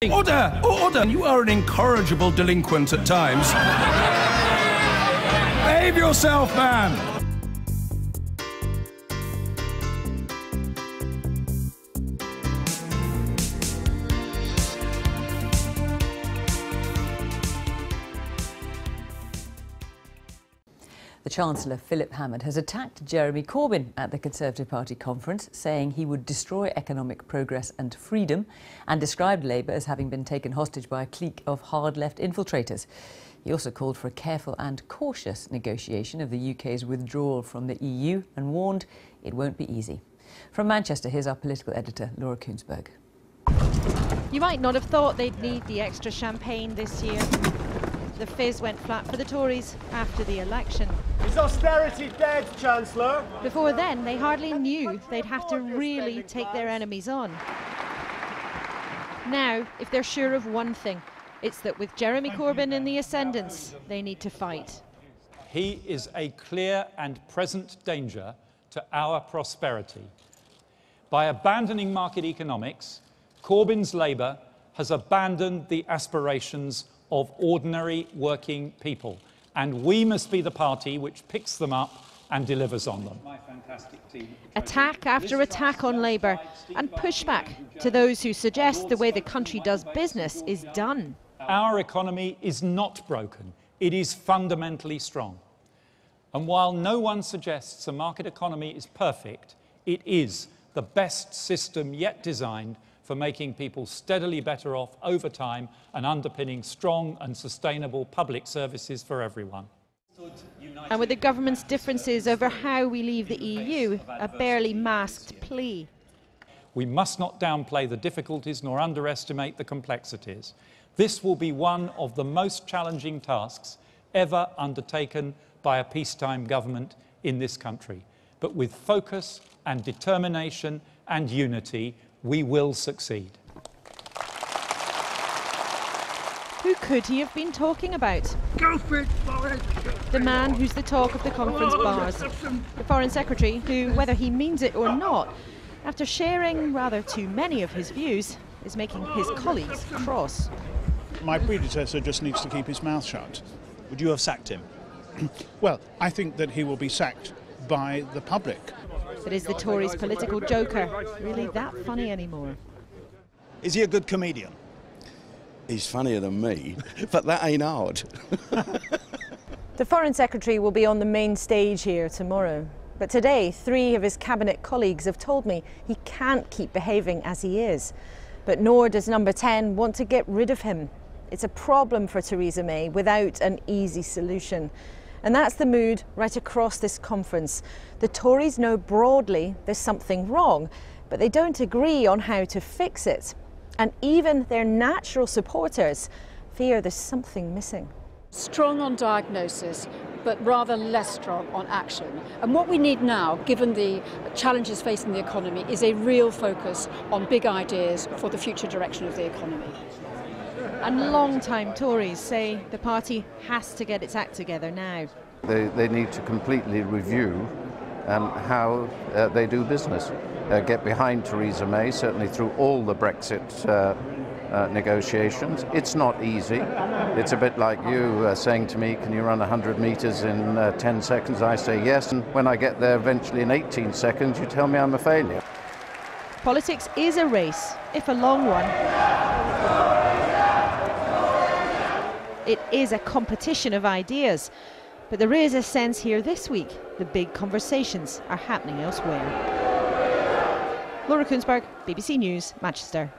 Order! Order! You are an incorrigible delinquent at times. Behave yourself, man! The Chancellor, Philip Hammond, has attacked Jeremy Corbyn at the Conservative Party conference, saying he would destroy economic progress and freedom, and described Labour as having been taken hostage by a clique of hard-left infiltrators. He also called for a careful and cautious negotiation of the UK's withdrawal from the EU and warned it won't be easy. From Manchester, here's our political editor, Laura Koonsberg. You might not have thought they'd need the extra champagne this year. The fizz went flat for the Tories after the election. Is austerity dead, Chancellor? Before then, they hardly knew they'd have to really take their enemies on. Now, if they're sure of one thing, it's that with Jeremy Corbyn in the ascendance, they need to fight. He is a clear and present danger to our prosperity. By abandoning market economics, Corbyn's Labour has abandoned the aspirations of ordinary working people, and we must be the party which picks them up and delivers on them. Attack after attack on Labour and pushback to those who suggest the way the country does business is done. Our economy is not broken, it is fundamentally strong. And while no one suggests a market economy is perfect, it is the best system yet designed for making people steadily better off over time and underpinning strong and sustainable public services for everyone. And with the government's differences over how we leave the EU, a barely masked plea. We must not downplay the difficulties nor underestimate the complexities. This will be one of the most challenging tasks ever undertaken by a peacetime government in this country. But with focus and determination and unity, we will succeed. Who could he have been talking about? Go for it, Boris! The man who's the talk of the conference bars. The Foreign Secretary who, whether he means it or not, after sharing rather too many of his views, is making his colleagues cross. My predecessor just needs to keep his mouth shut. Would you have sacked him? Well, I think that he will be sacked by the public. But is the Tories' political joker really that funny anymore? Is he a good comedian? He's funnier than me, but that ain't hard. The Foreign Secretary will be on the main stage here tomorrow. But today, 3 of his cabinet colleagues have told me he can't keep behaving as he is. But nor does number 10 want to get rid of him. It's a problem for Theresa May without an easy solution. And that's the mood right across this conference. The Tories know broadly there's something wrong, but they don't agree on how to fix it. And even their natural supporters fear there's something missing. Strong on diagnosis, but rather less strong on action. And what we need now, given the challenges facing the economy, is a real focus on big ideas for the future direction of the economy. And long-time Tories say the party has to get its act together now. They need to completely review how they do business. Get behind Theresa May, certainly through all the Brexit negotiations. It's not easy. It's a bit like you saying to me, can you run 100 metres in 10 seconds? I say yes, and when I get there eventually in 18 seconds, you tell me I'm a failure. Politics is a race, if a long one. It is a competition of ideas, but there is a sense here this week the big conversations are happening elsewhere. Laura Koonsberg, BBC News, Manchester.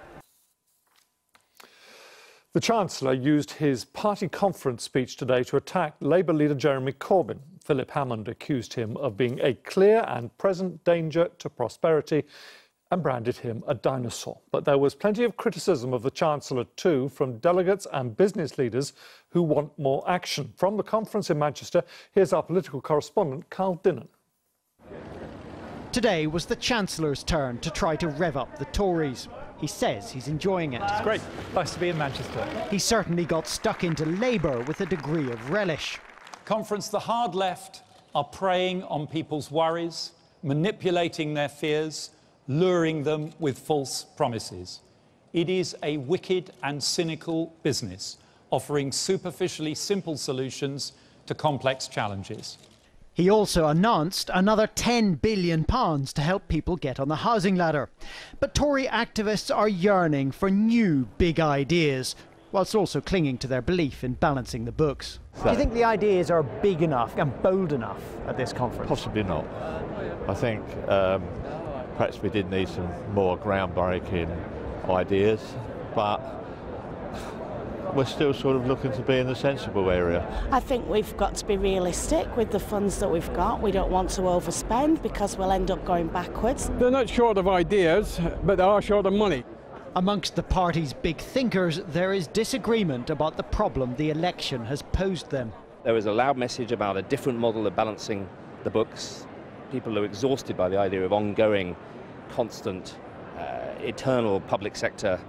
The Chancellor used his party conference speech today to attack Labour leader Jeremy Corbyn. Philip Hammond accused him of being a clear and present danger to prosperity and branded him a dinosaur. But there was plenty of criticism of the Chancellor too from delegates and business leaders who want more action. From the conference in Manchester, here's our political correspondent, Carl Dinnan. Today was the Chancellor's turn to try to rev up the Tories. He says he's enjoying it. It's great. Nice to be in Manchester. He certainly got stuck into Labour with a degree of relish. Conference, the hard left are preying on people's worries, manipulating their fears, luring them with false promises. It is a wicked and cynical business, offering superficially simple solutions to complex challenges. He also announced another £10 billion to help people get on the housing ladder. But Tory activists are yearning for new big ideas, whilst also clinging to their belief in balancing the books. Do you think the ideas are big enough and bold enough at this conference? Possibly not. I think perhaps we did need some more groundbreaking ideas, but we're still sort of looking to be in the sensible area. I think we've got to be realistic with the funds that we've got. We don't want to overspend because we'll end up going backwards. They're not short of ideas, but they are short of money. Amongst the party's big thinkers, there is disagreement about the problem the election has posed them. There was a loud message about a different model of balancing the books. People are exhausted by the idea of ongoing, constant, eternal public sector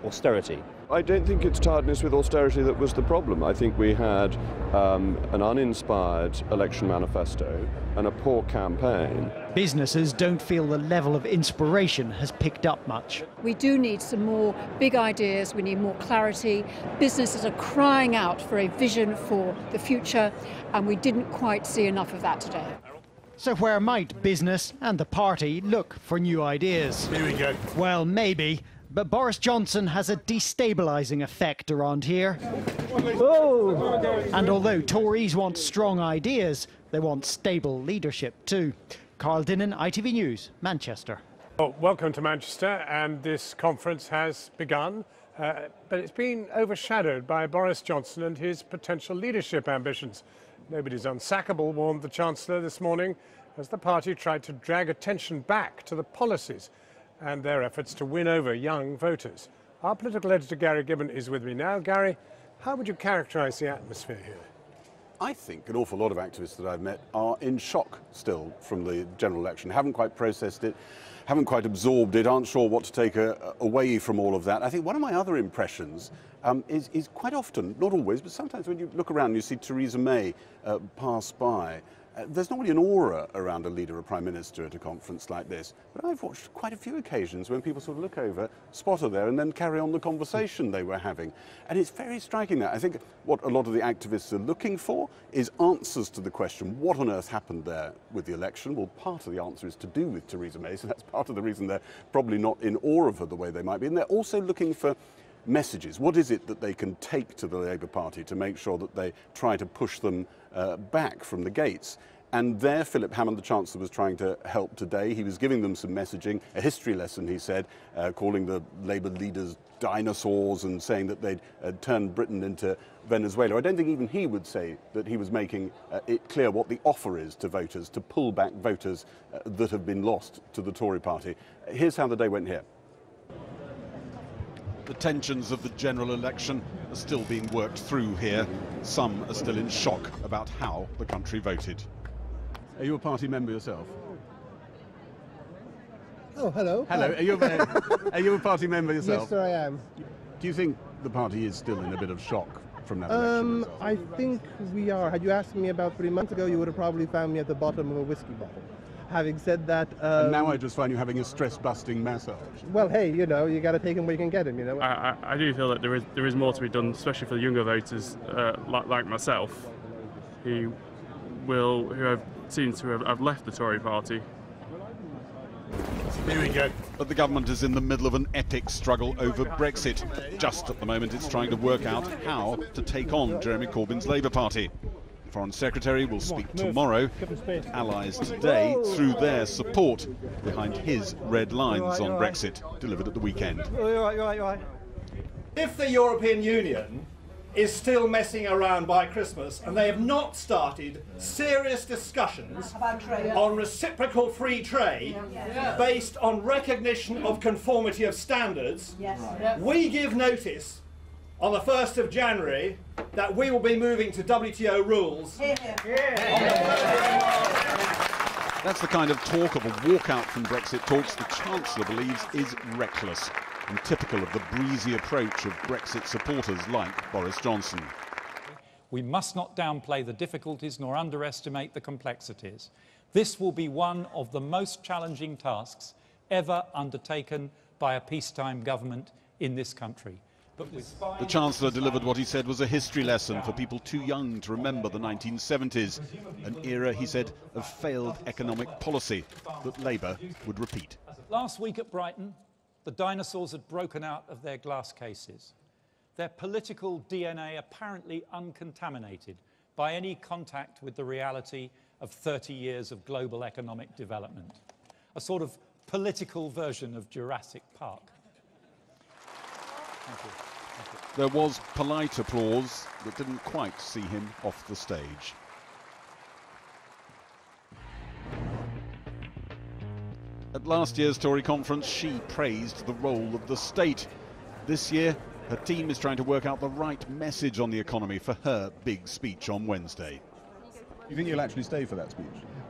austerity. I don't think it's tiredness with austerity that was the problem. I think we had an uninspired election manifesto and a poor campaign. Businesses don't feel the level of inspiration has picked up much. We do need some more big ideas, we need more clarity. Businesses are crying out for a vision for the future, and we didn't quite see enough of that today. So where might business and the party look for new ideas? Here we go. Well, maybe. But Boris Johnson has a destabilising effect around here. Oh. And although Tories want strong ideas, they want stable leadership too. Carl Dinnan, ITV News, Manchester. Well, welcome to Manchester, and this conference has begun, but it's been overshadowed by Boris Johnson and his potential leadership ambitions. Nobody's unsackable, warned the Chancellor this morning, as the party tried to drag attention back to the policies and their efforts to win over young voters. Our political editor Gary Gibbon is with me now. Gary, how would you characterise the atmosphere here? I think an awful lot of activists that I've met are in shock still from the general election, haven't quite processed it, haven't quite absorbed it, aren't sure what to take away from all of that. I think one of my other impressions is quite often, not always, but sometimes when you look around and you see Theresa May pass by, there's not really an aura around a leader or prime minister at a conference like this. But I've watched quite a few occasions when people sort of look over, spot her there, and then carry on the conversation they were having. And it's very striking that. I think what a lot of the activists are looking for is answers to the question, what on earth happened there with the election? Well, part of the answer is to do with Theresa May, so that's part of the reason they're probably not in awe of her the way they might be. And they're also looking for messages. What is it that they can take to the Labour Party to make sure that they try to push them back from the gates? And there Philip Hammond, the Chancellor, was trying to help today. He was giving them some messaging, a history lesson, he said, calling the Labour leaders dinosaurs and saying that they'd turned Britain into Venezuela. I don't think even he would say that he was making it clear what the offer is to voters, to pull back voters that have been lost to the Tory party. Here's how the day went here. The tensions of the general election are still being worked through here. Some are still in shock about how the country voted. Are you a party member yourself? Oh, hello. Hello. Are you a party member yourself? Yes, sir, I am. Do you think the party is still in a bit of shock from that election result? I think we are. Had you asked me about 3 months ago, you would have probably found me at the bottom of a whiskey bottle. Having said that... and now I just find you having a stress-busting massage. Well, hey, you know, you got to take them where you can get them, you know. I do feel that there is more to be done, especially for the younger voters like myself, who have seem to have left the Tory party. Here we go. But the government is in the middle of an epic struggle over Brexit. Just at the moment, it's trying to work out how to take on Jeremy Corbyn's Labour Party. The Foreign Secretary will speak tomorrow to allies today through their support behind his red lines on Brexit, delivered at the weekend. Right. If the European Union is still messing around by Christmas and they have not started serious discussions on reciprocal free trade based on recognition of conformity of standards, we give notice on the 1st of January that we will be moving to WTO rules. That's the kind of talk of a walkout from Brexit talks the Chancellor believes is reckless and typical of the breezy approach of Brexit supporters like Boris Johnson. We must not downplay the difficulties nor underestimate the complexities. This will be one of the most challenging tasks ever undertaken by a peacetime government in this country. But with the Chancellor delivered what he said was a history lesson for people too young to remember the 1970s, an era, he said, of failed economic policy that Labour would repeat. Last week at Brighton, the dinosaurs had broken out of their glass cases, their political DNA apparently uncontaminated by any contact with the reality of 30 years of global economic development, a sort of political version of Jurassic Park. Thank you. There was polite applause that didn't quite see him off the stage. At last year's Tory conference, she praised the role of the state. This year, her team is trying to work out the right message on the economy for her big speech on Wednesday. You think you'll actually stay for that speech?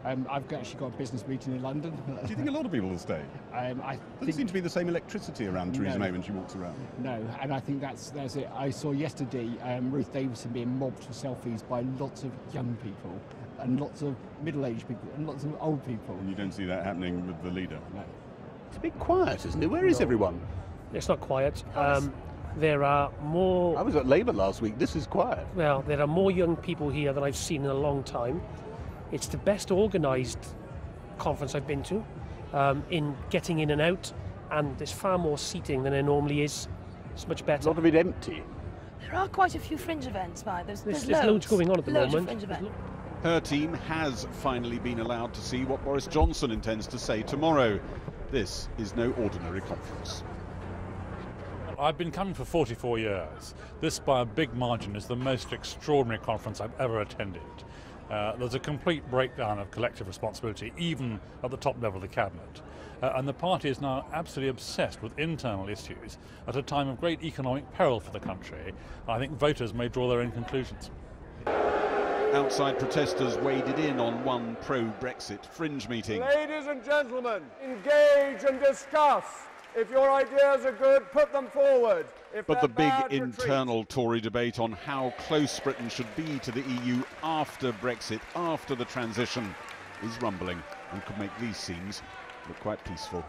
I've actually got a business meeting in London. Do you think a lot of people will stay? Doesn't seem to be the same electricity around Theresa May when she walks around. No, and I think that's it. I saw yesterday Ruth Davidson being mobbed for selfies by lots of young people and lots of middle-aged people and lots of old people. And you don't see that happening with the leader? No. It's a bit quiet, isn't it? Where is everyone? It's not quiet. There are more... I was at Labour last week. This is quiet. Well, there are more young people here than I've seen in a long time. It's the best organised conference I've been to in getting in and out, and there's far more seating than there normally is. It's much better. A lot of it empty. There are quite a few fringe events, There's loads going on at the moment. Her team has finally been allowed to see what Boris Johnson intends to say tomorrow. This is no ordinary conference. I've been coming for 44 years. This, by a big margin, is the most extraordinary conference I've ever attended. There's a complete breakdown of collective responsibility, even at the top level of the cabinet. And the party is now absolutely obsessed with internal issues at a time of great economic peril for the country. I think voters may draw their own conclusions. Outside protesters waded in on one pro-Brexit fringe meeting. Ladies and gentlemen, engage and discuss. If your ideas are good, put them forward. But the big internal Tory debate on how close Britain should be to the EU after Brexit, after the transition, is rumbling and could make these scenes look quite peaceful.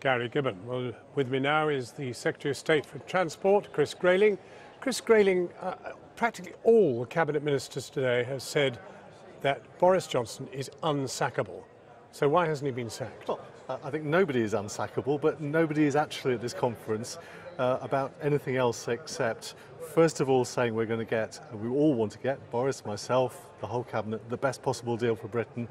Gary Gibbon. Well, with me now is the Secretary of State for Transport, Chris Grayling. Chris Grayling, practically all the cabinet ministers today have said that Boris Johnson is unsackable. So why hasn't he been sacked? Well, I think nobody is unsackable, but nobody is actually at this conference about anything else except, first of all, saying we're going to get, and we all want to get, Boris, myself, the whole cabinet, the best possible deal for Britain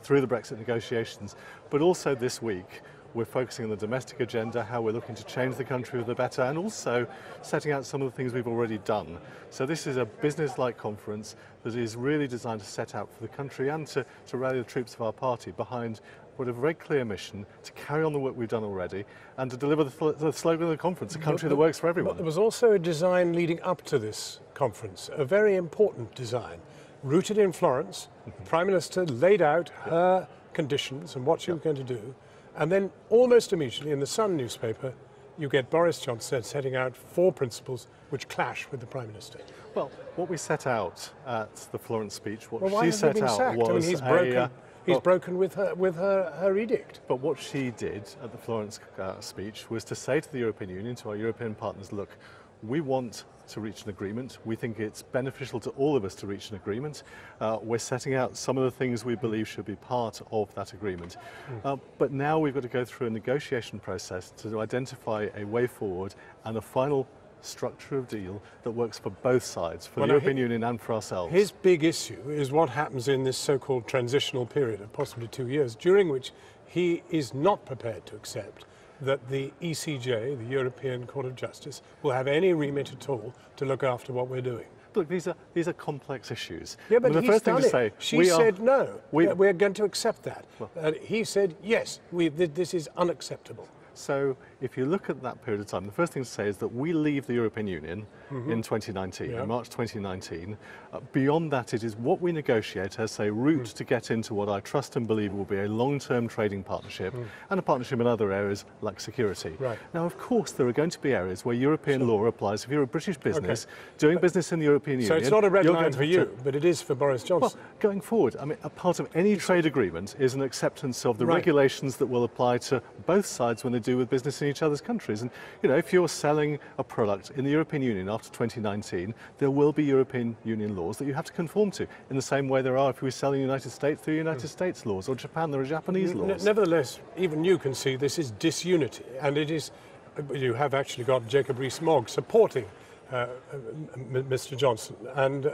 through the Brexit negotiations. But also this week, we're focusing on the domestic agenda, how we're looking to change the country for the better, and also setting out some of the things we've already done. So this is a business-like conference that is really designed to set out for the country and to rally the troops of our party behind what a very clear mission to carry on the work we've done already and to deliver the slogan of the conference, a country that works for everyone. But there was also a design leading up to this conference, a very important design. Rooted in Florence, the Prime Minister laid out her conditions and what she was going to do. And then almost immediately in the Sun newspaper, you get Boris Johnson setting out 4 principles which clash with the Prime Minister. Well, what we set out at the Florence speech, what why she hasn't set he been out sacked? was I mean, he's broken with her edict. But what she did at the Florence speech was to say to the European Union, to our European partners, look, we want to reach an agreement. We think it's beneficial to all of us to reach an agreement. We're setting out some of the things we believe should be part of that agreement. But now we've got to go through a negotiation process to identify a way forward and a final structure of deal that works for both sides, for the European Union and for ourselves. His big issue is what happens in this so-called transitional period of possibly 2 years, during which he is not prepared to accept that the ECJ, the European Court of Justice, will have any remit at all to look after what we're doing. Look, these are complex issues. Yeah, but the he's first thing done to it. say, She said no. We're going to accept that. He said yes. This is unacceptable. So if you look at that period of time, the first thing to say is that we leave the European Union in 2019, in March 2019. Beyond that, it is what we negotiate as a route to get into what I trust and believe will be a long-term trading partnership and a partnership in other areas like security. Right. Now, of course, there are going to be areas where European law applies. If you're a British business doing business in the European Union... So it's not a red line for you, but it is for Boris Johnson. Well, going forward, I mean, a part of any trade agreement is an acceptance of the regulations that will apply to both sides when they do with business in each other's countries. And, you know, if you're selling a product in the European Union after 2019, there will be European Union laws that you have to conform to, in the same way there are if we sell in the United States through United States laws, or Japan, there are Japanese laws. Nevertheless, even you can see this is disunity, and it is, you have actually got Jacob Rees-Mogg supporting Mr. Johnson, and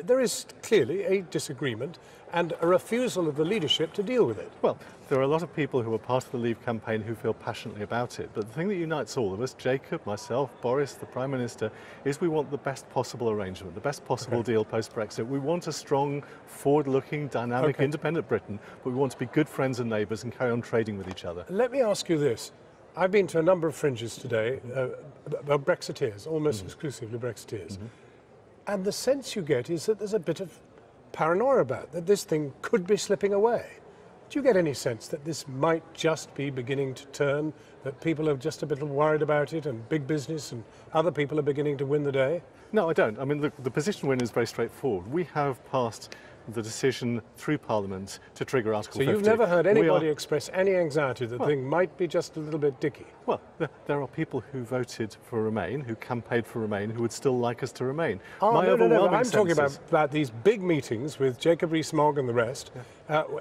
there is clearly a disagreement and a refusal of the leadership to deal with it. Well, there are a lot of people who are part of the Leave campaign who feel passionately about it, but the thing that unites all of us, Jacob, myself, Boris, the Prime Minister, is we want the best possible arrangement, the best possible deal post-Brexit. We want a strong, forward-looking, dynamic, independent Britain, but we want to be good friends and neighbours and carry on trading with each other. Let me ask you this. I've been to a number of fringes today about Brexiteers, almost exclusively Brexiteers. And the sense you get is that there's a bit of paranoia about that this thing could be slipping away. Do you get any sense that this might just be beginning to turn, that people are just a bit worried about it and big business and other people are beginning to win the day? No, I don't. I mean, the position we're in is very straightforward. We have passed the decision through Parliament to trigger Article 50. So you've never heard anybody express any anxiety that the thing might be just a little bit dicky? Well, there are people who voted for Remain, who campaigned for Remain, who would still like us to remain. Oh, no. I'm talking about these big meetings with Jacob Rees-Mogg and the rest,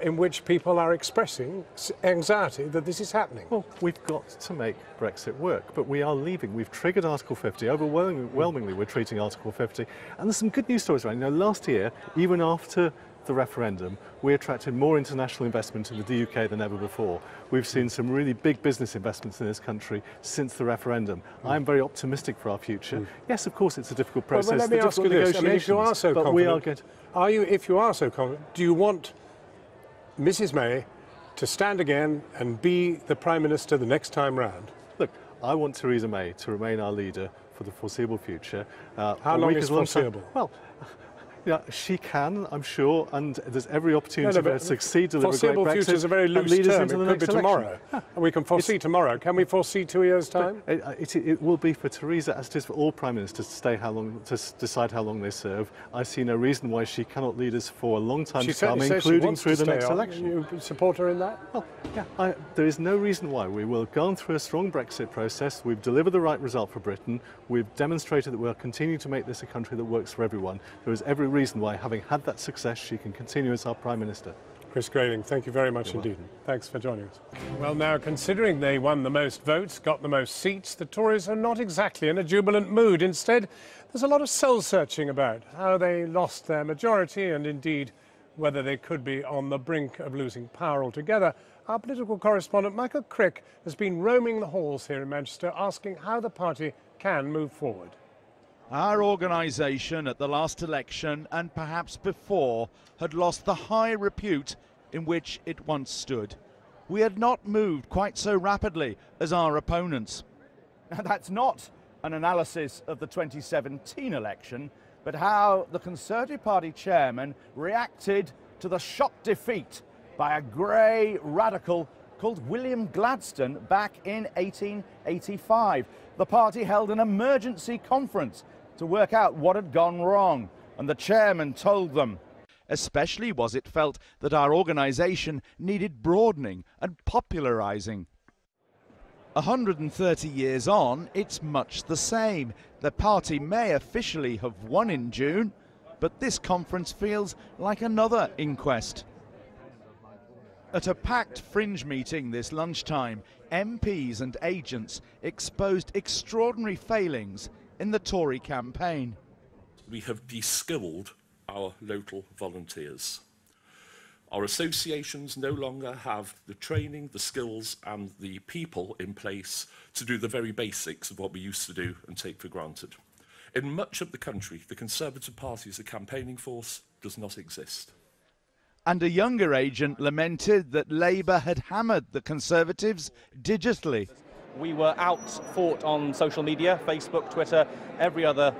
in which people are expressing anxiety that this is happening. Well, we've got to make Brexit work, but we are leaving. We've triggered Article 50. Overwhelmingly, we're treating Article 50. And there's some good news stories around. You know, last year, even after the referendum, we attracted more international investment into the UK than ever before. We've seen some really big business investments in this country since the referendum. I'm very optimistic for our future. Yes, of course, it's a difficult process. Well, let me ask you this. I mean, if you are so confident, if you are so confident, do you want Mrs. May to stand again and be the Prime Minister the next time round? Look, I want Theresa May to remain our leader for the foreseeable future. How long is foreseeable? Well, yeah, she can, I'm sure, and there's every opportunity for her to succeed, deliver great Brexit. Foreseeable future is a very loose term. It could be tomorrow. And we can foresee tomorrow. Can we foresee 2 years' time? It will be for Theresa, as it is for all prime ministers, to decide how long they serve. I see no reason why she cannot lead us for a long time to come, including through the next election. You support her in that? Well, yeah, there is no reason why. We will have gone through a strong Brexit process. We've delivered the right result for Britain. We've demonstrated that we'll continue to make this a country that works for everyone. There is every reason why, having had that success, she can continue as our Prime Minister. Chris Grayling, thank you very much indeed. Thanks for joining us. Well, now, considering they won the most votes, got the most seats, the Tories are not exactly in a jubilant mood. Instead, there's a lot of soul-searching about how they lost their majority and indeed whether they could be on the brink of losing power altogether. Our political correspondent, Michael Crick, has been roaming the halls here in Manchester asking how the party can move forward. Our organisation at the last election and perhaps before had lost the high repute in which it once stood. We had not moved quite so rapidly as our opponents. Now, that's not an analysis of the 2017 election, but how the Conservative Party chairman reacted to the shock defeat by a grey radical called William Gladstone back in 1885. The party held an emergency conference to work out what had gone wrong, and the chairman told them. Especially was it felt that our organisation needed broadening and popularising. 130 years on, it's much the same. The party may officially have won in June, but this conference feels like another inquest. At a packed fringe meeting this lunchtime, MPs and agents exposed extraordinary failings in the Tory campaign. We have de-skilled our local volunteers. Our associations no longer have the training, the skills and the people in place to do the very basics of what we used to do and take for granted. In much of the country, the Conservative Party as a campaigning force does not exist. And a younger agent lamented that Labour had hammered the Conservatives digitally. We were out-fought on social media, Facebook, Twitter, every other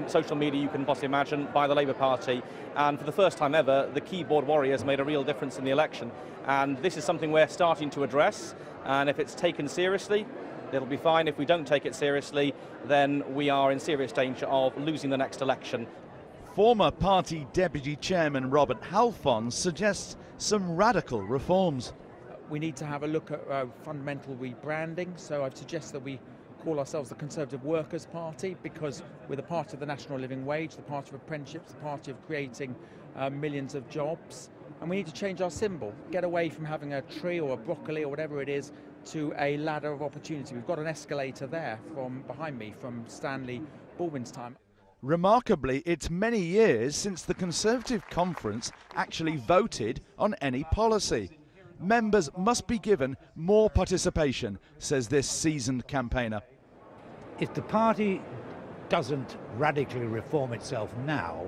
social media you can possibly imagine, by the Labour Party. And for the first time ever, the keyboard warriors made a real difference in the election. And this is something we're starting to address. And if it's taken seriously, it'll be fine. If we don't take it seriously, then we are in serious danger of losing the next election. Former party deputy chairman Robert Halfon suggests some radical reforms. We need to have a look at fundamental rebranding, so I'd suggest that we call ourselves the Conservative Workers' Party, because we're the party of the national living wage, the party of apprenticeships, the party of creating millions of jobs. And we need to change our symbol, get away from having a tree or a broccoli or whatever it is to a ladder of opportunity. We've got an escalator there from behind me from Stanley Baldwin's time. Remarkably, it's many years since the Conservative Conference actually voted on any policy. Members must be given more participation, says this seasoned campaigner. If the party doesn't radically reform itself now,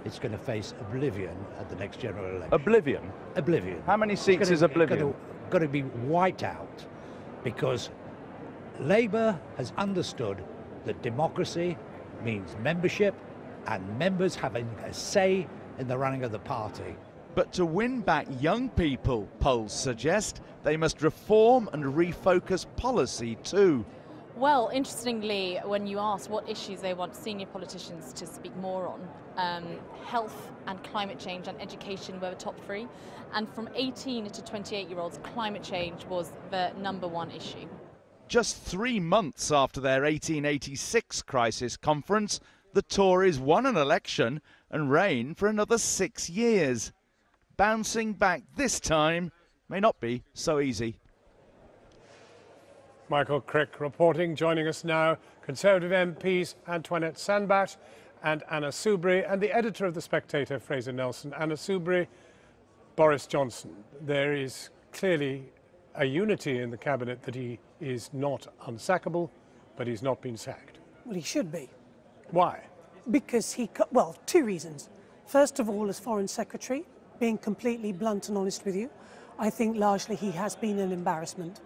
it's going to face oblivion at the next general election. Oblivion? Oblivion. How many seats is oblivion? Going to be wiped out, because Labour has understood that democracy means membership and members having a say in the running of the party. But to win back young people, polls suggest, they must reform and refocus policy too. Well, interestingly, when you ask what issues they want senior politicians to speak more on, health and climate change and education were the top three. And from 18 to 28-year-olds, climate change was the #1 issue. Just 3 months after their 1886 crisis conference, the Tories won an election and reigned for another 6 years. Bouncing back this time may not be so easy. Michael Crick reporting. Joining us now, Conservative MPs Antoinette Sandbat and Anna Soubry, and the editor of The Spectator, Fraser Nelson. Anna Soubry, Boris Johnson. There is clearly a unity in the cabinet that he is not unsackable, but he's not been sacked. Well, he should be. Why? Because well, 2 reasons. First of all, as Foreign Secretary, being completely blunt and honest with you, I think largely he has been an embarrassment,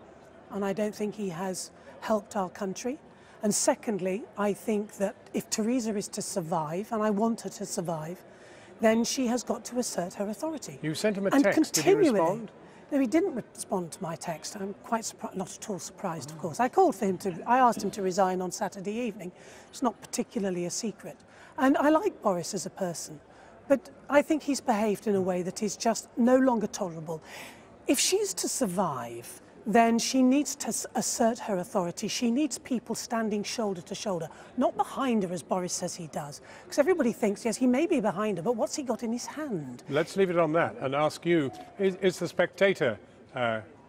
and I don't think he has helped our country. And secondly, I think that if Theresa is to survive, and I want her to survive, then she has got to assert her authority. You sent him a and text. Did he respond? No, he didn't respond to my text. I'm quite not at all surprised, of course. I asked him to resign on Saturday evening. It's not particularly a secret. And I like Boris as a person, but I think he's behaved in a way that is just no longer tolerable. If she's to survive, then she needs to assert her authority. She needs people standing shoulder to shoulder, not behind her as Boris says he does. Because everybody thinks, yes, he may be behind her, but what's he got in his hand? Let's leave it on that and ask you, is The Spectator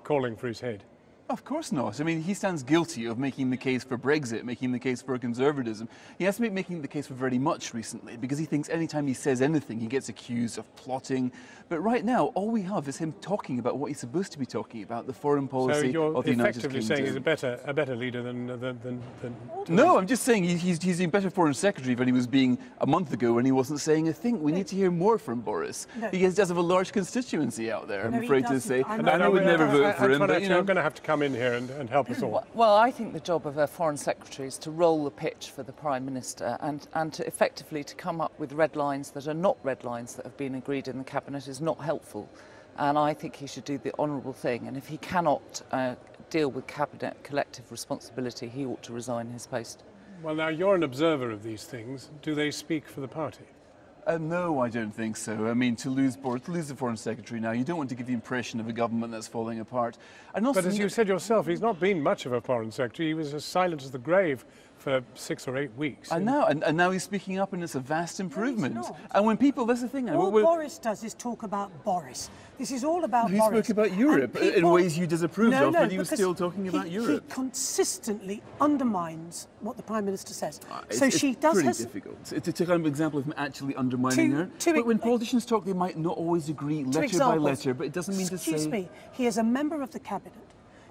calling for his head? Of course not. I mean, he stands guilty of making the case for Brexit, making the case for conservatism. He has been making the case for very much recently, because he thinks anytime he says anything, he gets accused of plotting. But right now, all we have is him talking about what he's supposed to be talking about, the foreign policy of the United Kingdom. So you're effectively saying he's a better leader than... No, I'm just saying he's doing better foreign secretary than he was being a month ago when he wasn't saying a thing. We need to hear more from Boris. No. He does have a large constituency out there, I'm afraid to say. And I would never vote for him, but you know... I'm going to have to come in here and help us all. Well, I think the job of a foreign secretary is to roll the pitch for the Prime Minister and to effectively to come up with red lines that are not red lines that have been agreed in the Cabinet is not helpful. And I think he should do the honourable thing. And if he cannot deal with Cabinet collective responsibility, he ought to resign his post. Well, now, you're an observer of these things. Do they speak for the party? No, I don't think so. I mean, to lose the Foreign Secretary now, you don't want to give the impression of a government that's falling apart. And also, but as you said yourself, he's not been much of a Foreign Secretary. He was as silent as the grave for 6 or 8 weeks. And now he's speaking up, and it's a vast improvement. No, and when people, that's the thing. All Boris does is talk about Boris. This is all about Boris. He spoke about Europe in ways you disapproved of, but he was still talking about Europe. He consistently undermines what the Prime Minister says. It's pretty difficult. To take an example of him actually undermining her. But when politicians talk, they might not always agree letter by letter, but it doesn't mean to say... Excuse me, he is a member of the Cabinet.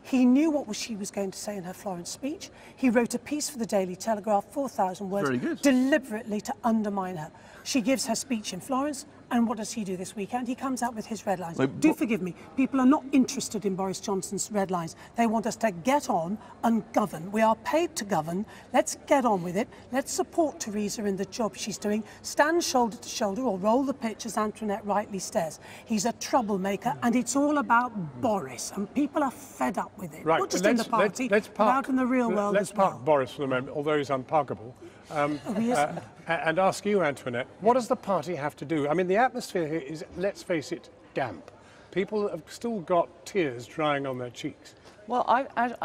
He knew what she was going to say in her Florence speech. He wrote a piece for the Daily Telegraph, 4,000 words, deliberately to undermine her. She gives her speech in Florence, And what does he do this weekend? He comes out with his red lines. Do forgive me, people are not interested in Boris Johnson's red lines. They want us to get on and govern. We are paid to govern. Let's get on with it. Let's support Theresa in the job she's doing. Stand shoulder to shoulder or roll the pitch, as Antoinette rightly says. He's a troublemaker, and it's all about Boris, and people are fed up with it. Right, not just in the party, but out in the real world Let's as well. park Boris for a moment, although he's unparkable. And ask you, Antoinette, what does the party have to do? I mean, the atmosphere here is, let's face it, damp. People have still got tears drying on their cheeks. Well, I've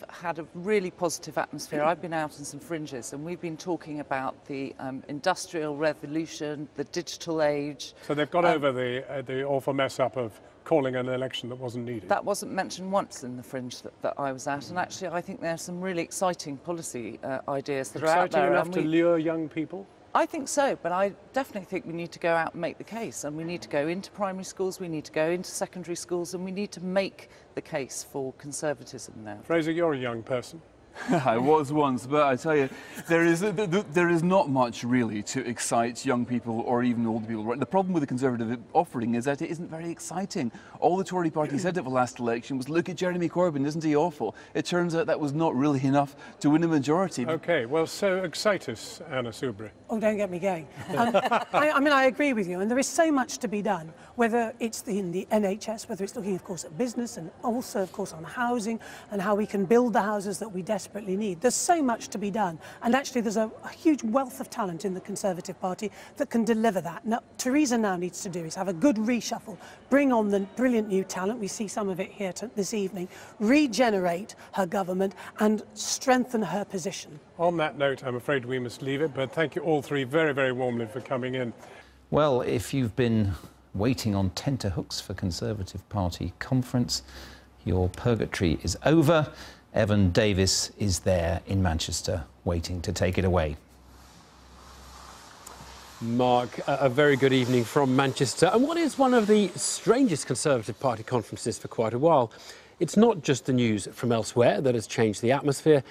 had a really positive atmosphere. I've been out on some fringes, and we've been talking about the industrial revolution, the digital age. So they've got over the awful mess up of calling an election that wasn't needed. That wasn't mentioned once in the fringe that I was at, and actually I think there are some really exciting policy ideas that are out there. Exciting enough to lure young people? I think so, but I definitely think we need to go out and make the case, and we need to go into primary schools, we need to go into secondary schools, and we need to make the case for conservatism now. Fraser, you're a young person. I was once, but I tell you, there is not much really to excite young people or even older people. Right? The problem with the Conservative offering is that it isn't very exciting. All the Tory party said at the last election was, look at Jeremy Corbyn, isn't he awful? It turns out that was not really enough to win a majority. OK, well, so excite us, Anna Soubry. Oh, don't get me going. I mean, I agree with you, and there is so much to be done, whether it's in the NHS, whether it's looking, of course, at business, and also, of course, on housing, and how we can build the houses that we desperately need. There's so much to be done, and actually there's a huge wealth of talent in the Conservative Party that can deliver that. Now, Theresa now needs to do is have a good reshuffle, bring on the brilliant new talent, we see some of it here this evening, regenerate her government and strengthen her position. On that note, I'm afraid we must leave it, but thank you all three very, very warmly for coming in. Well, if you've been waiting on tenterhooks for Conservative Party conference, your purgatory is over. Evan Davis is there in Manchester waiting to take it away. Mark, a very good evening from Manchester. And what is one of the strangest Conservative Party conferences for quite a while? It's not just the news from elsewhere that has changed the atmosphere.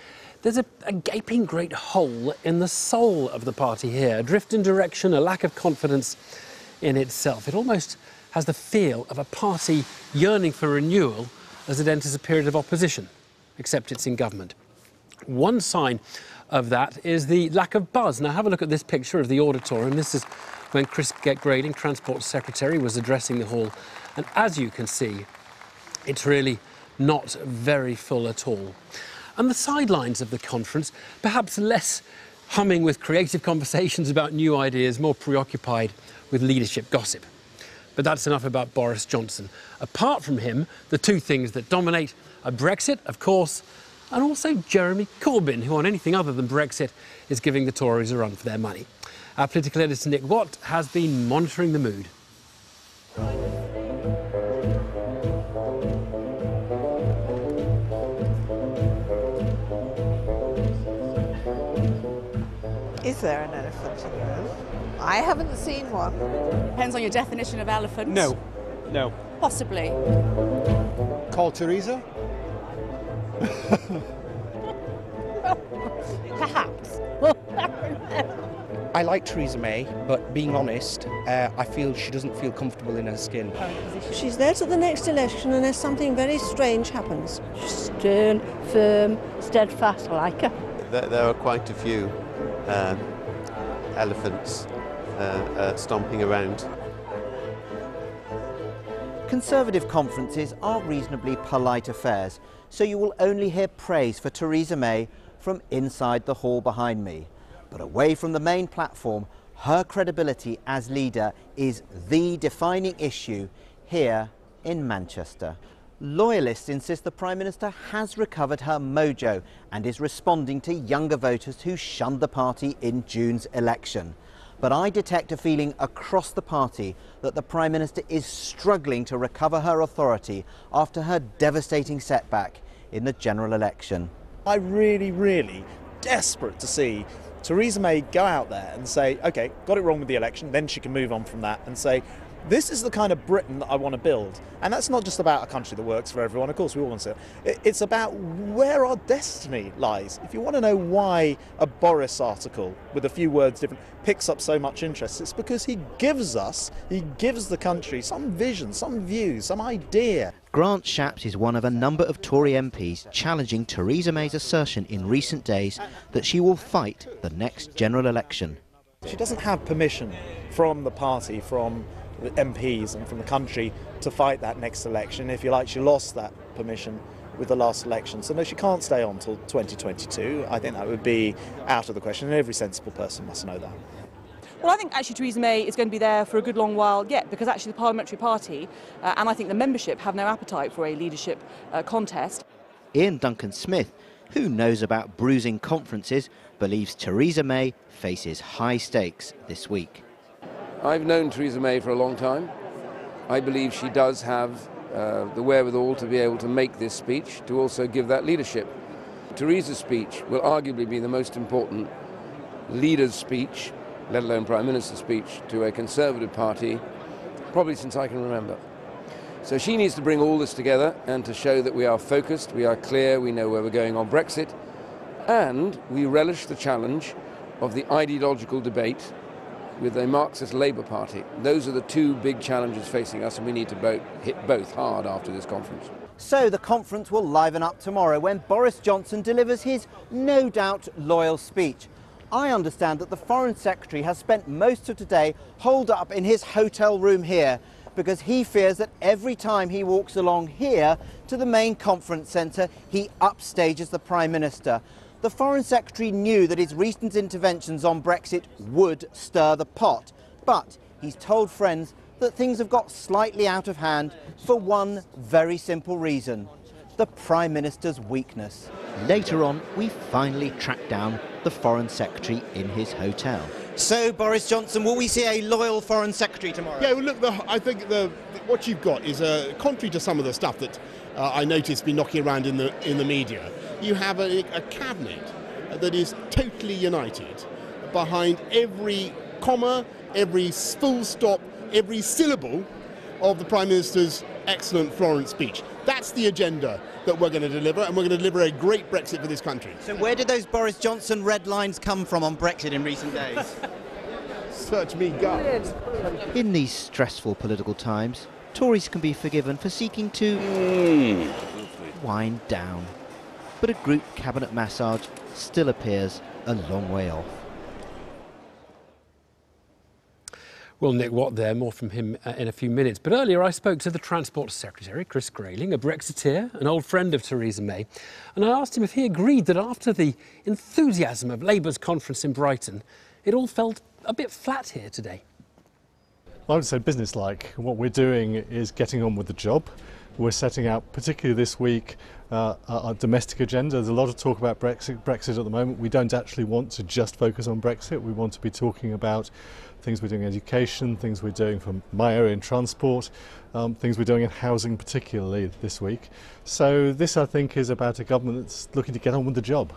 There's a gaping great hole in the soul of the party here. A drift in direction, a lack of confidence in itself. It almost has the feel of a party yearning for renewal as it enters a period of opposition, except it's in government. One sign of that is the lack of buzz. Now have a look at this picture of the auditorium. This is when Chris Grading, Transport Secretary, was addressing the hall. And as you can see, it's really not very full at all. And the sidelines of the conference, perhaps less humming with creative conversations about new ideas, more preoccupied with leadership gossip. But that's enough about Boris Johnson. Apart from him, the two things that dominate are Brexit, of course, and also Jeremy Corbyn, who on anything other than Brexit is giving the Tories a run for their money. Our political editor Nick Watt has been monitoring the mood. Is there an elephant in the room? I haven't seen one. Depends on your definition of elephant. No. No. Possibly. Call Theresa? Perhaps. I like Theresa May, but being honest, I feel she doesn't feel comfortable in her skin. She's there till the next election unless something very strange happens. Stern, firm, steadfast, I like her. There are quite a few elephants stomping around. Conservative conferences are reasonably polite affairs, so you will only hear praise for Theresa May from inside the hall behind me. But away from the main platform, her credibility as leader is the defining issue here in Manchester. Loyalists insist the Prime Minister has recovered her mojo and is responding to younger voters who shunned the party in June's election. But I detect a feeling across the party that the Prime Minister is struggling to recover her authority after her devastating setback in the general election. I'm really desperate to see Theresa May go out there and say, OK, got it wrong with the election, then she can move on from that and say, This is the kind of Britain that I want to build. And that's not just about a country that works for everyone. Of course, we all want to. It's about where our destiny lies. If you want to know why a Boris article, with a few words different, picks up so much interest, it's because he gives the country some vision, some view, some idea. Grant Shapps is one of a number of Tory MPs challenging Theresa May's assertion in recent days that she will fight the next general election. She doesn't have permission from the party, from the MPs and from the country to fight that next election. If you like, she lost that permission with the last election. So no, she can't stay on till 2022. I think that would be out of the question, and every sensible person must know that. Well, I think actually Theresa May is going to be there for a good long while yet, because actually the Parliamentary Party and I think the membership have no appetite for a leadership contest. Ian Duncan-Smith, who knows about bruising conferences, believes Theresa May faces high stakes this week. I've known Theresa May for a long time. I believe she does have the wherewithal to be able to make this speech, to also give that leadership. Theresa's speech will arguably be the most important leader's speech, let alone Prime Minister's speech, to a Conservative party, probably since I can remember. So she needs to bring all this together and to show that we are focused, we are clear, we know where we're going on Brexit, and we relish the challenge of the ideological debate with a Marxist Labour Party. Those are the two big challenges facing us, and we need to hit both hard after this conference. So the conference will liven up tomorrow when Boris Johnson delivers his no doubt loyal speech. I understand that the Foreign Secretary has spent most of today holed up in his hotel room here because he fears that every time he walks along here to the main conference centre, he upstages the Prime Minister. The Foreign Secretary knew that his recent interventions on Brexit would stir the pot, but he's told friends that things have got slightly out of hand for one very simple reason: the Prime Minister's weakness. Later on, we finally tracked down the Foreign Secretary in his hotel. So, Boris Johnson, will we see a loyal Foreign Secretary tomorrow? Yeah, well, look, I think what you've got is, contrary to some of the stuff that I noticed been knocking around in the media, you have a cabinet that is totally united behind every comma, every full stop, every syllable of the Prime Minister's excellent Florence speech. That's the agenda that we're going to deliver, and we're going to deliver a great Brexit for this country. So where did those Boris Johnson red lines come from on Brexit in recent days? Search me gut. In these stressful political times, Tories can be forgiven for seeking to wind down. But a group cabinet massage still appears a long way off. Well, Nick Watt there, more from him in a few minutes. But earlier I spoke to the Transport Secretary, Chris Grayling, a Brexiteer, an old friend of Theresa May, and I asked him if he agreed that after the enthusiasm of Labour's conference in Brighton, it all felt a bit flat here today. I would say business-like. What we're doing is getting on with the job. We're setting out, particularly this week, our domestic agenda. There's a lot of talk about Brexit at the moment. We don't actually want to just focus on Brexit. We want to be talking about things we're doing in education, things we're doing from my area in transport, things we're doing in housing particularly this week. So this, I think, is about a government that's looking to get on with the job.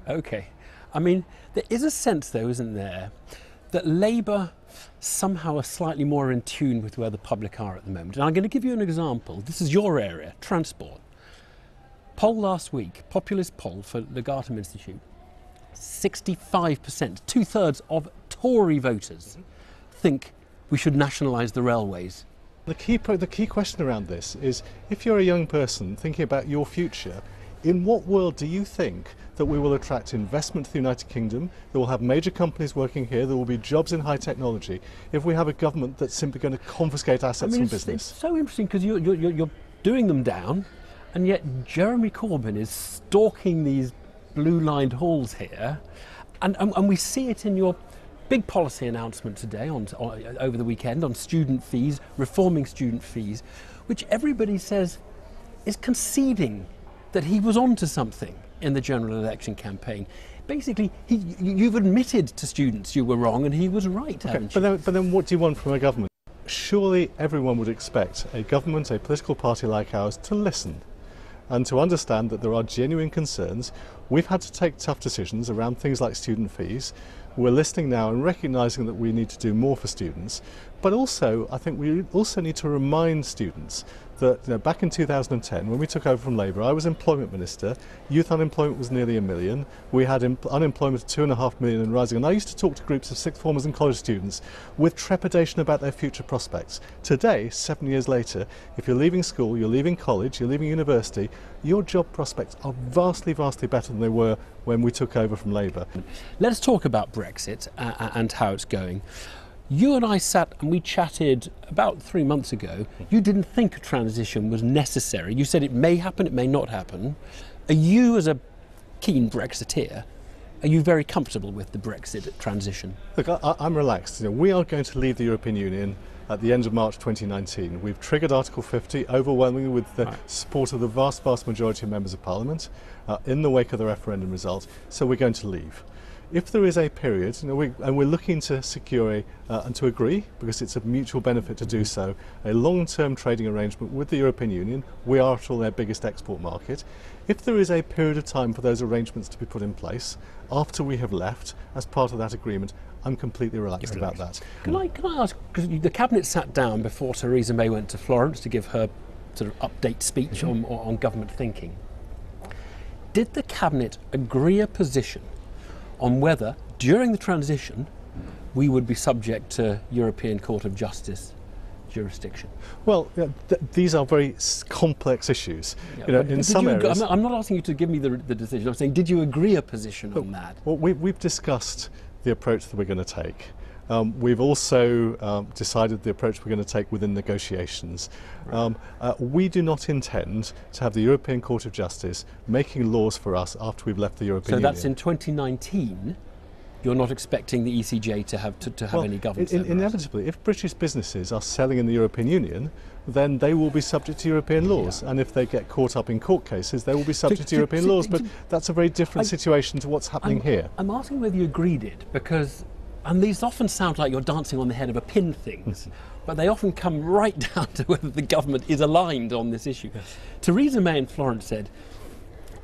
OK. I mean, there is a sense, though, isn't there, that Labour somehow are slightly more in tune with where the public are at the moment. And I'm going to give you an example. This is your area, transport. Poll last week, populist poll for the Gartham Institute, 65%, two-thirds of Tory voters think we should nationalise the railways. The key question around this is, if you're a young person thinking about your future, in what world do you think that we will attract investment to the United Kingdom, that will have major companies working here, there will be jobs in high technology, if we have a government that's simply going to confiscate assets from business? It's so interesting because you're doing them down, and yet Jeremy Corbyn is stalking these blue-lined halls here, and we see it in your big policy announcement today over the weekend on student fees, reforming student fees, which everybody says is conceding that he was onto something in the general election campaign. Basically, you've admitted to students you were wrong and he was right, haven't you? But then what do you want from a government? Surely everyone would expect a government, a political party like ours, to listen. and to understand that there are genuine concerns. We've had to take tough decisions around things like student fees. We're listening now and recognising that we need to do more for students, but also I think we also need to remind students that back in 2010, when we took over from Labour, I was Employment Minister. Youth unemployment was nearly 1 million. We had unemployment of 2.5 million and rising. And I used to talk to groups of sixth formers and college students with trepidation about their future prospects. Today, 7 years later, if you're leaving school, you're leaving college, you're leaving university, your job prospects are vastly, vastly better than they were when we took over from Labour. Let's talk about Brexit and how it's going. You and I sat and we chatted about 3 months ago. You didn't think a transition was necessary. You said it may happen, it may not happen. Are you, as a keen Brexiteer, are you very comfortable with the Brexit transition? Look, I'm relaxed. We are going to leave the European Union at the end of March 2019. We've triggered Article 50 overwhelmingly with the support of the vast, vast majority of members of Parliament in the wake of the referendum result, so we're going to leave. If there is a period, and we're looking to secure and to agree, because it's a mutual benefit to do so, a long-term trading arrangement with the European Union. We are, after all, their biggest export market. If there is a period of time for those arrangements to be put in place after we have left, as part of that agreement, I'm completely relaxed about that. Can I ask, because the Cabinet sat down before Theresa May went to Florence to give her sort of update speech on government thinking. Did the Cabinet agree a position on whether, during the transition, we would be subject to European Court of Justice jurisdiction? Well, these are very complex issues. In some areas, I'm not asking you to give me the decision. I'm saying, did you agree a position on that? Well, we've discussed the approach that we're going to take. We've also decided the approach we're going to take within negotiations. We do not intend to have the European Court of Justice making laws for us after we've left the European Union. So that's in 2019. You're not expecting the ECJ to have any governance over us? Inevitably, if British businesses are selling in the European Union, then they will be subject to European laws. And if they get caught up in court cases, they will be subject to European laws. But that's a very different situation to what's happening here. I'm asking whether you agreed it, because and these often sound like you're dancing on the head of a pin things, but they often come right down to whether the government is aligned on this issue. Yes. Theresa May in Florence said,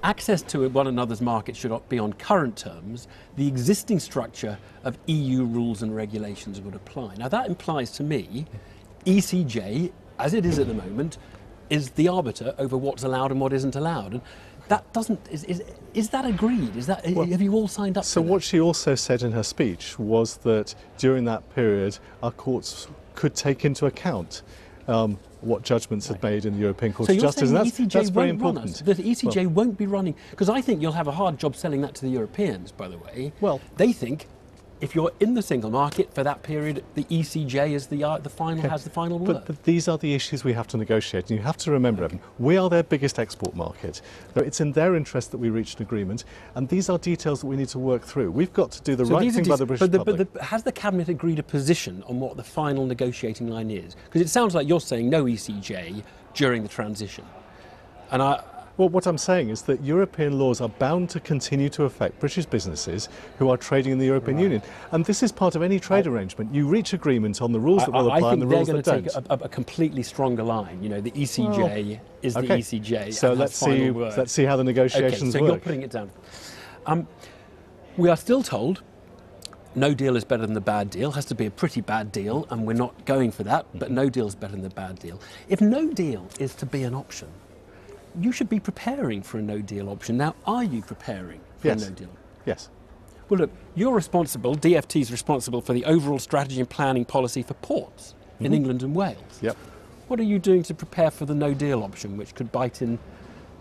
access to one another's market should not be on current terms. The existing structure of EU rules and regulations would apply. Now that implies to me, ECJ, as it is at the moment, is the arbiter over what's allowed and what isn't allowed. And that doesn't, is that agreed? Is that, have you all signed up So what she also said in her speech was that during that period our courts could take into account what judgments had made in the European Court of Justice, and that's very important. The ECJ won't be running, because I think you'll have a hard job selling that to the Europeans, by the way. Well, they think if you're in the single market for that period, the ECJ is has the final word. But these are the issues we have to negotiate, and you have to remember, Evan, we are their biggest export market. It's in their interest that we reach an agreement, and these are details that we need to work through. We've got to do the right thing by the British public. But has the Cabinet agreed a position on what the final negotiating line is? Because it sounds like you're saying no ECJ during the transition. And well, what I'm saying is that European laws are bound to continue to affect British businesses who are trading in the European Union. And this is part of any trade arrangement. You reach agreement on the rules that will apply and the rules that don't. I think they're going to take a completely stronger line. You know, the ECJ is the ECJ. So let's see how the negotiations work. So you're putting it down. We are still told no deal is better than the bad deal. It has to be a pretty bad deal, and we're not going for that, but no deal is better than the bad deal. If no deal is to be an option, you should be preparing for a no-deal option. Now, are you preparing for a no-deal? Yes. Well, look, you're responsible, DfT's responsible for the overall strategy and planning policy for ports in England and Wales. Yep. What are you doing to prepare for the no-deal option, which could bite in,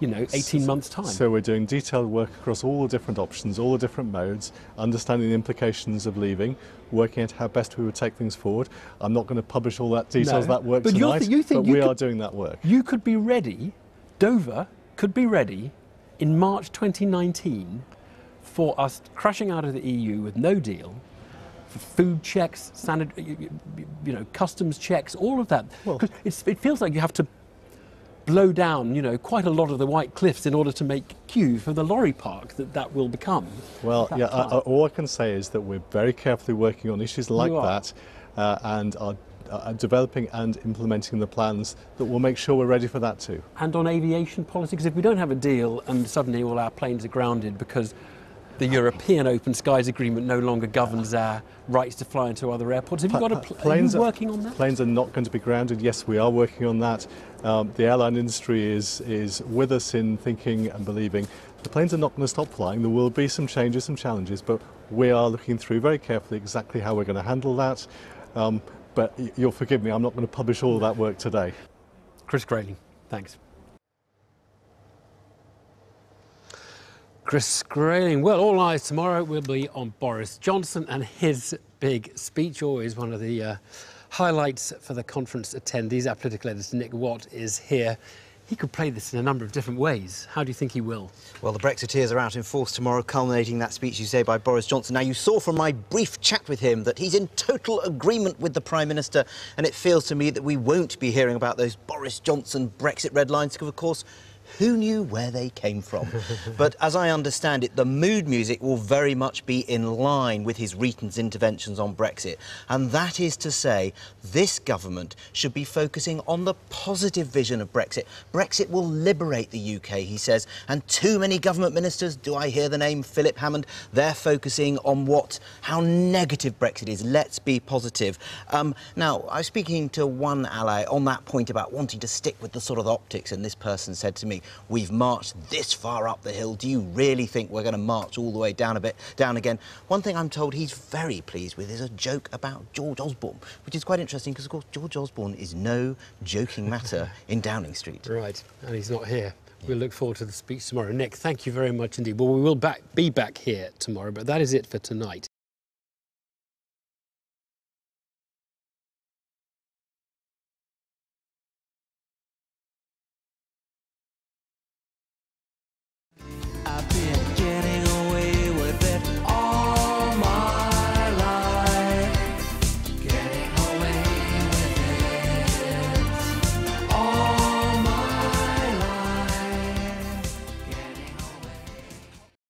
18 months' time? So we're doing detailed work across all the different options, all the different modes, understanding the implications of leaving, working out how best we would take things forward. I'm not going to publish all that details of that work tonight, but we are doing that work. You could be ready. Dover could be ready in March 2019 for us crashing out of the EU with no deal, for food checks, customs checks, all of that. Well, it feels like you have to blow down, quite a lot of the White Cliffs in order to make queue for the lorry park that will become. Well, all I can say is that we're very carefully working on issues like that, and are developing and implementing the plans that will make sure we're ready for that too. And on aviation policy, because if we don't have a deal and suddenly all our planes are grounded because the European Open Skies Agreement no longer governs our rights to fly into other airports. Have you got are you working on that? Planes are not going to be grounded. Yes, we are working on that. The airline industry is with us in thinking and believing. The planes are not going to stop flying. There will be some changes, some challenges, but we are looking through very carefully exactly how we're going to handle that. But you'll forgive me, I'm not going to publish all of that work today. Chris Grayling, thanks. Chris Grayling. Well, all eyes tomorrow will be on Boris Johnson and his big speech, always one of the highlights for the conference attendees. Our political editor Nick Watt is here. He could play this in a number of different ways. How do you think he will? Well, the Brexiteers are out in force tomorrow, culminating that speech, you say, by Boris Johnson. Now, you saw from my brief chat with him that he's in total agreement with the Prime Minister, and it feels to me that we won't be hearing about those Boris Johnson Brexit red lines, because, of course, who knew where they came from? But as I understand it, the mood music will very much be in line with his recent interventions on Brexit. And that is to say, this government should be focusing on the positive vision of Brexit. Brexit will liberate the UK, he says. And too many government ministers, do I hear the name Philip Hammond? They're focusing on how negative Brexit is. Let's be positive. Now, I was speaking to one ally on that point about wanting to stick with the sort of optics, and this person said to me, we've marched this far up the hill. Do you really think we're going to march all the way down again? One thing I'm told he's very pleased with is a joke about George Osborne, which is quite interesting because, of course, George Osborne is no joking matter in Downing Street. Right, and he's not here. We'll look forward to the speech tomorrow. Nick, thank you very much indeed. Well, we will be back here tomorrow, but that is it for tonight.